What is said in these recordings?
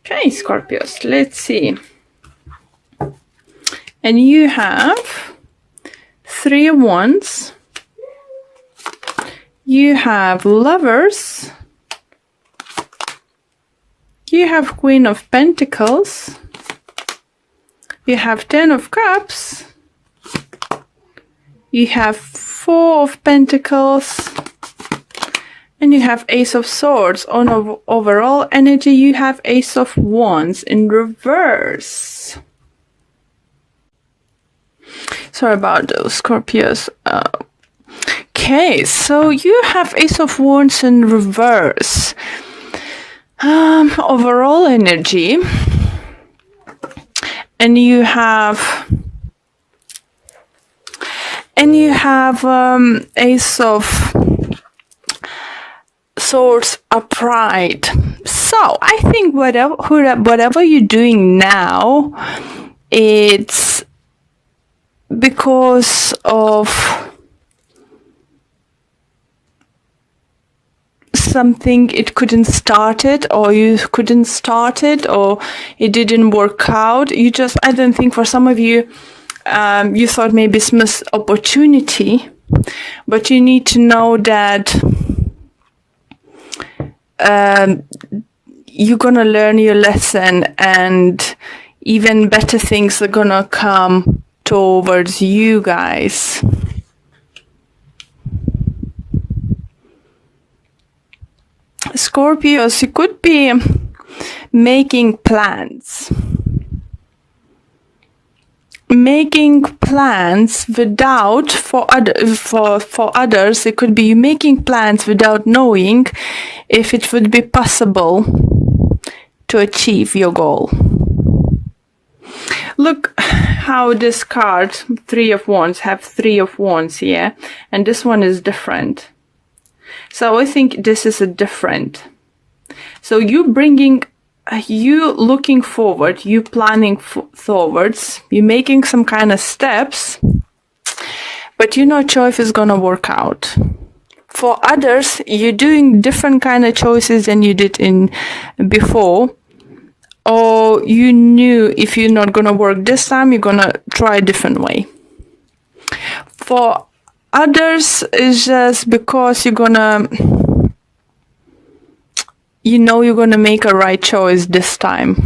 Okay, Scorpios, let's see. And you have 3 of Wands. You have Lovers. You have Queen of Pentacles. You have 10 of Cups. You have 4 of Pentacles. And you have Ace of Swords. On overall energy, you have Ace of Wands in reverse. Sorry about those, Scorpios. Okay, so you have Ace of Wands in reverse. Overall energy. And you have Ace of Swords upright. So I think whatever you're doing now, it's because of something it couldn't start it, or you couldn't start it, or it didn't work out. I don't think for some of you, you thought maybe it's missed opportunity, but you need to know that you're gonna learn your lesson, and even better things are gonna come towards you guys. Scorpios, you could be making plans. Without, for others, it could be making plans without knowing if it would be possible to achieve your goal. Look how this card, 3 of Wands, have 3 of Wands here, and this one is different. So I think this is a different. So you looking forward, you planning forwards, you making some kind of steps, but you're not sure if it's gonna work out. For others, you're doing different kind of choices than you did in before, or you knew if you're not gonna work this time, you're gonna try a different way. For others, it's just because you're gonna make a right choice this time.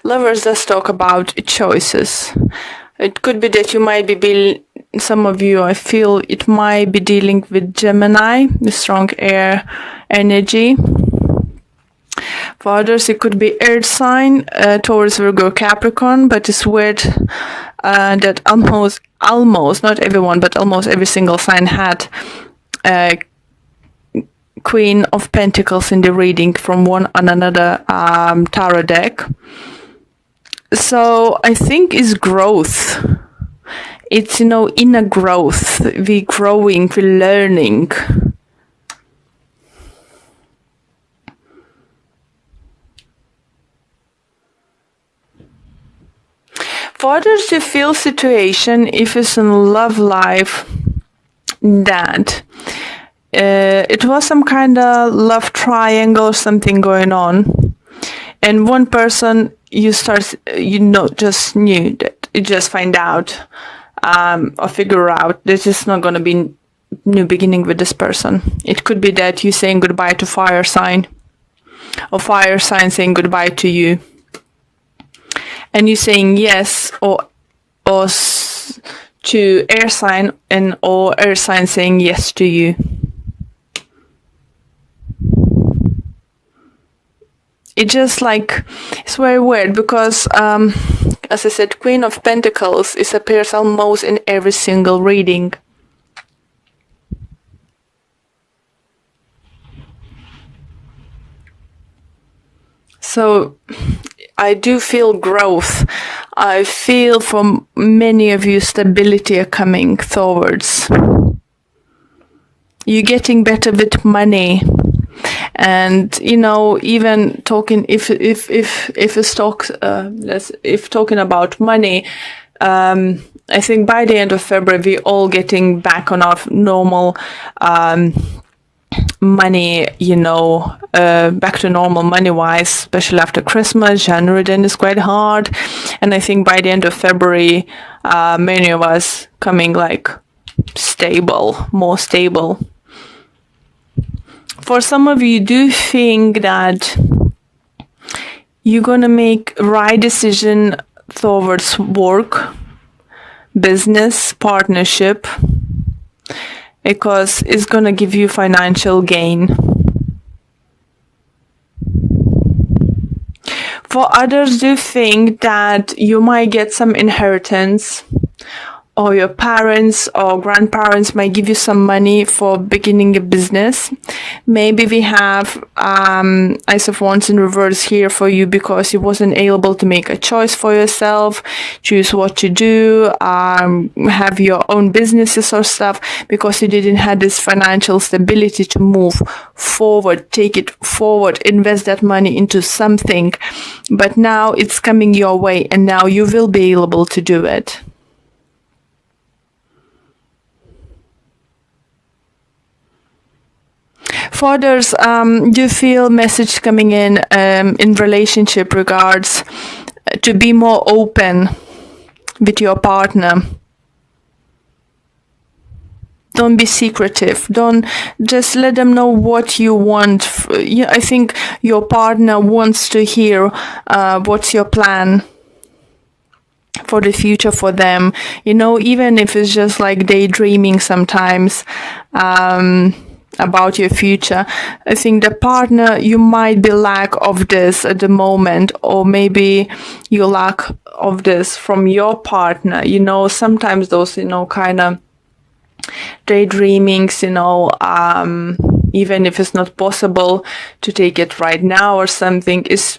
Lovers does talk about choices. It could be that you might be some of you, I feel it might be dealing with Gemini, the strong air energy. For others, it could be earth sign, Taurus, Virgo, Capricorn, but it's weird that almost, not everyone, but almost every single sign had Queen of Pentacles in the reading from one and another tarot deck. So I think it's growth. It's, inner growth. We're growing, we're learning. For others, you feel situation, if it's in love life, that it was some kind of love triangle or something going on, and one person just knew that you just find out or figure out this is not going to be new beginning with this person. It could be that you're saying goodbye to fire sign, or fire sign saying goodbye to you, and you're saying yes or to air sign, or air sign saying yes to you. It's just it's very weird because, as I said, Queen of Pentacles appears almost in every single reading. So I do feel growth. I feel from many of you stability are coming towards. You're getting better with money. And even talking if talking about money, I think by the end of February we're all getting back on our normal money, back to normal money-wise, especially after Christmas. January then is quite hard. And I think by the end of February, many of us coming like more stable. For some of you, do think that you're going to make right decision towards work, business, partnership, because it's going to give you financial gain. For others, do think that you might get some inheritance, or your parents or grandparents might give you some money for beginning a business. Maybe we have Ice of Wands in reverse here for you because you wasn't able to make a choice for yourself, choose what to do, have your own businesses or stuff, because you didn't have this financial stability to move forward, take it forward, invest that money into something. But now it's coming your way, and now you will be able to do it. For others, you feel message coming in relationship regards to be more open with your partner. Don't be secretive. Don't just let them know what you want. I think your partner wants to hear what's your plan for the future for them. Even if it's just like daydreaming sometimes. About your future. I think the partner, you might be lack of this at the moment, or maybe you lack of this from your partner. Sometimes those, kind of daydreamings, even if it's not possible to take it right now or something, is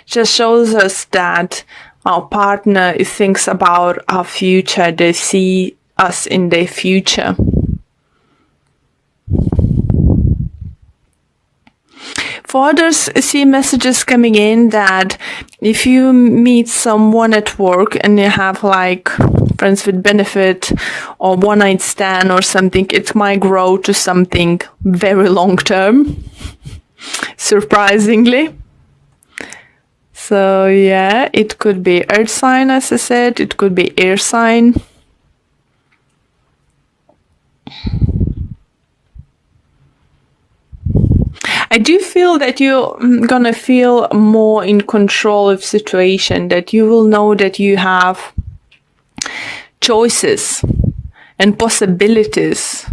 just shows us that our partner thinks about our future. They see us in their future. For others, see messages coming in that if you meet someone at work and you have like friends with benefit or one night stand or something, it might grow to something very long term, surprisingly. So yeah, it could be earth sign, as I said, it could be air sign. I do feel that you're gonna feel more in control of situation, that you will know that you have choices and possibilities.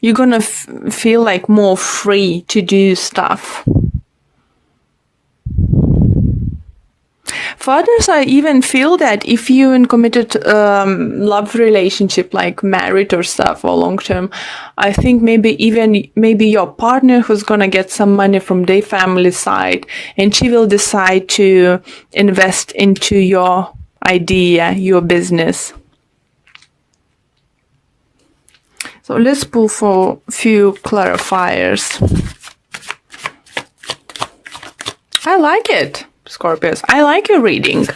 You're gonna feel like more free to do stuff. For others, I even feel that if you're in committed love relationship, like married or stuff, or long term, I think maybe your partner who's gonna get some money from their family side, and she will decide to invest into your idea, your business. So let's pull for a few clarifiers. I like it. Scorpios, I like your reading.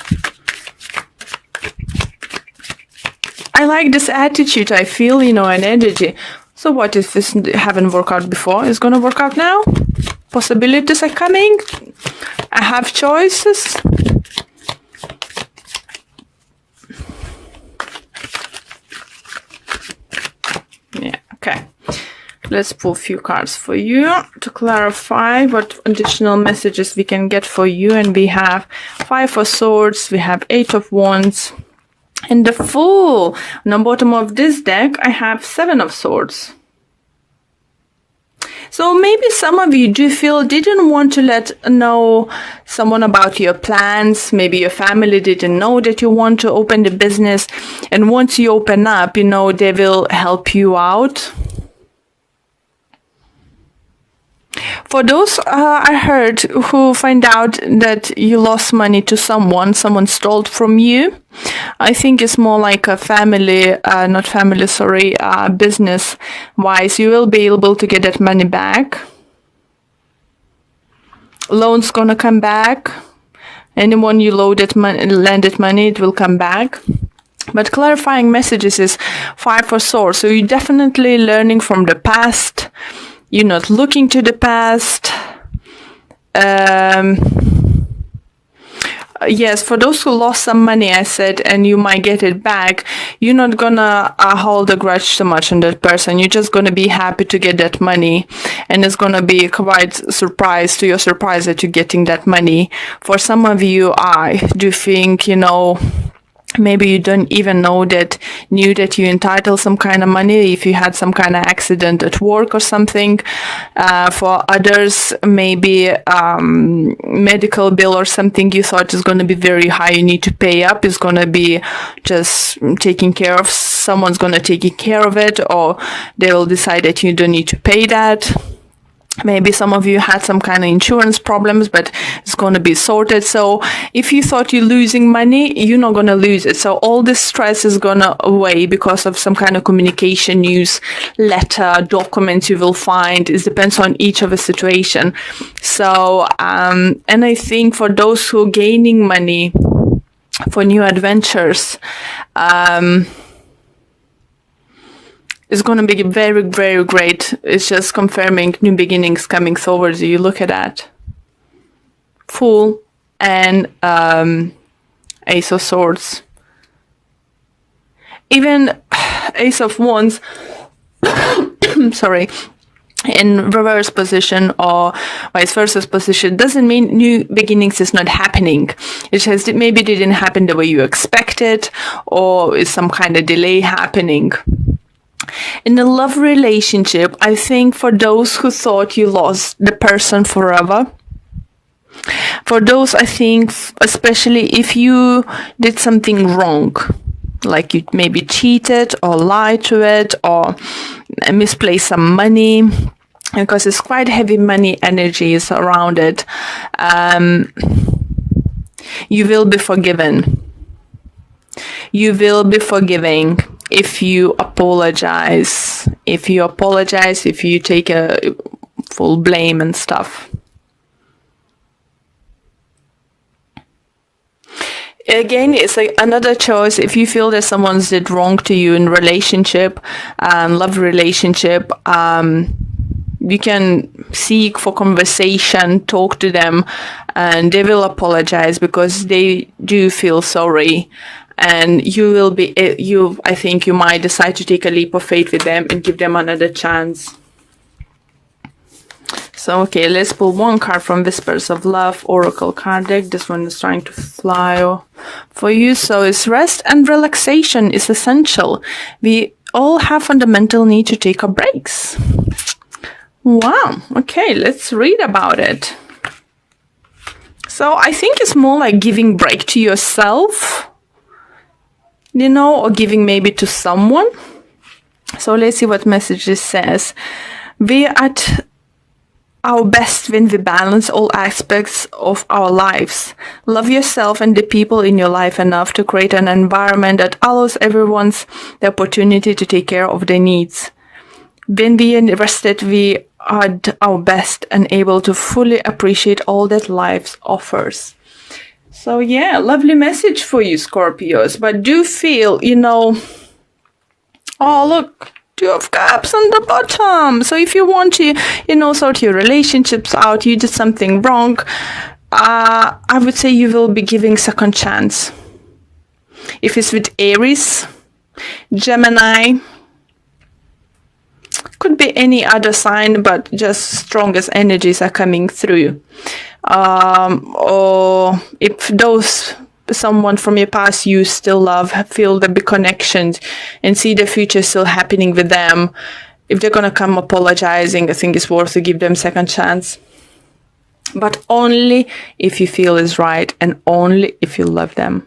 I like this attitude. I feel, an energy. So what if this haven't worked out before? It's gonna work out now? Possibilities are coming. I have choices. Yeah, okay. Let's pull a few cards for you to clarify what additional messages we can get for you. And we have 5 of Swords, we have 8 of Wands, and the Fool. On the bottom of this deck, I have 7 of Swords. So maybe some of you do feel didn't want to let know someone about your plans. Maybe your family didn't know that you want to open the business. And once you open up, they will help you out. For those I heard who find out that you lost money to someone stole from you, I think it's more like a business wise. You will be able to get that money back. Loan's gonna come back. Anyone you lended money, it will come back. But clarifying messages is 5 of Swords. So you're definitely learning from the past. You're not looking to the past. Yes, for those who lost some money, I said, and you might get it back, you're not gonna hold a grudge so much on that person. You're just gonna be happy to get that money, and it's gonna be quite surprise to your surprise that you're getting that money. For some of you, I do think, maybe you don't even knew that you entitled some kind of money if you had some kind of accident at work or something. For others, maybe medical bill or something you thought is going to be very high, you need to pay up, is going to be just taken care of. Someone's going to take care of it, or they will decide that you don't need to pay that. Maybe some of you had some kind of insurance problems, but it's going to be sorted. So if you thought you're losing money, you're not going to lose it. So all this stress is going to away because of some kind of communication, news, letter, documents you will find. It depends on each of the situation. So, and I think for those who are gaining money for new adventures, it's going to be very, very great. It's just confirming new beginnings coming towards you. You look at that. Fool and Ace of Swords. Even Ace of Wands, sorry, in reverse position or vice versa position doesn't mean new beginnings is not happening. It just maybe didn't happen the way you expected, or is some kind of delay happening. In a love relationship, I think for those who thought you lost the person forever, for those, I think, especially if you did something wrong, like you maybe cheated or lied to it or misplaced some money, because it's quite heavy money energies around it, you will be forgiven. You will be forgiving if you apologize, if you take a full blame and stuff. Again, it's like another choice. If you feel that someone's did wrong to you in relationship, love relationship, you can seek for conversation, talk to them, and they will apologize because they do feel sorry. And I think you might decide to take a leap of faith with them and give them another chance. So, okay, let's pull one card from Whispers of Love Oracle card deck. This one is trying to fly for you. So it's rest and relaxation is essential. We all have fundamental need to take our breaks. Wow. Okay, let's read about it. So I think it's more like giving break to yourself, or giving maybe to someone. So let's see what message this says. We are at our best when we balance all aspects of our lives. Love yourself and the people in your life enough to create an environment that allows everyone the opportunity to take care of their needs. When we are rested, we are at our best and able to fully appreciate all that life offers. So yeah, lovely message for you, Scorpios. But do feel, oh look, 2 of Cups on the bottom. So if you want to, sort your relationships out, you did something wrong, I would say you will be giving second chance. If it's with Aries, Gemini, could be any other sign, but just strongest energies are coming through. Or if someone from your past you still love, feel the big connections and see the future still happening with them, if they're gonna come apologizing, I think it's worth to give them second chance. But only if you feel is right and only if you love them.